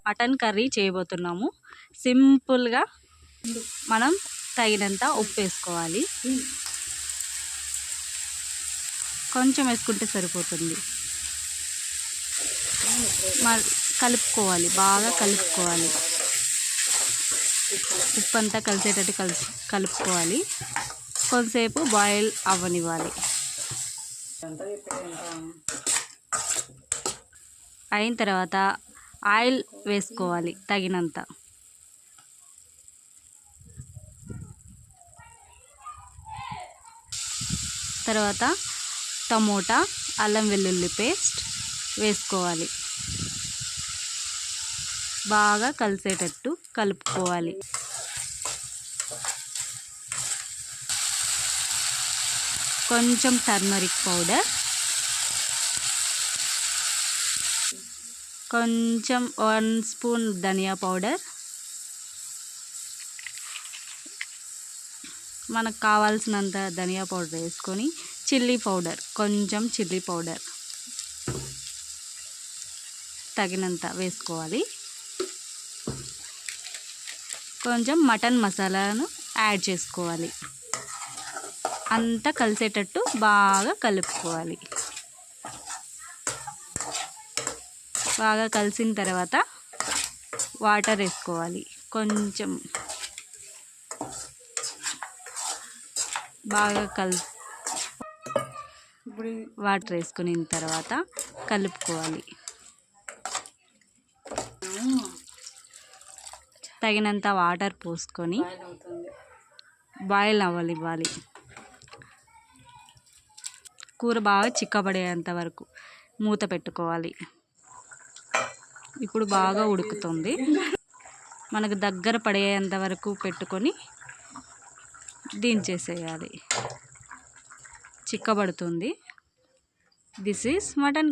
Mutton curry చేయబోతున్నాము. సింపుల్గా మనం తగినంత ఉప్పు వేసుకోవాలి. కొంచెం వేసుకుంటే సరిపోతుంది. కలుపుకోవాలి, బాగా కలుపుకోవాలి. ఉప్పు అంతా కలిసేటట్టు కలుపుకోవాలి. కొంతసేపు బాయిల్ అవ్వనివ్వాలి. అయిన తర్వాత ఆయిల్ వేసుకోవాలి తగినంత. తర్వాత టమోటా, అల్లం వెల్లుల్లి పేస్ట్ వేసుకోవాలి. బాగా కలిసేటట్టు కలుపుకోవాలి. కొంచెం టర్మరిక్ పౌడర్, కొంచెం 1 స్పూన్ ధనియా పౌడర్, మనకు కావాల్సినంత ధనియా పౌడర్ వేసుకొని చిల్లీ పౌడర్, కొంచెం చిల్లీ పౌడర్ తగినంత వేసుకోవాలి. కొంచెం మటన్ మసాలాను యాడ్ చేసుకోవాలి. అంతా కలిసేటట్టు బాగా కలుపుకోవాలి. బాగా కలిసిన తర్వాత వాటర్ వేసుకోవాలి. కొంచెం బాగా వాటర్ వేసుకున్న తర్వాత కలుపుకోవాలి. తగినంత వాటర్ పోసుకొని బాయిల్ అవ్వనివ్వాలి. కూర బాగా చిక్కబడేంత వరకు మూత పెట్టుకోవాలి. ఇప్పుడు బాగా ఉడుకుతుంది. మనకు దగ్గర పడేంత వరకు పెట్టుకొని దించేసేయాలి. చిక్కబడుతుంది. This is mutton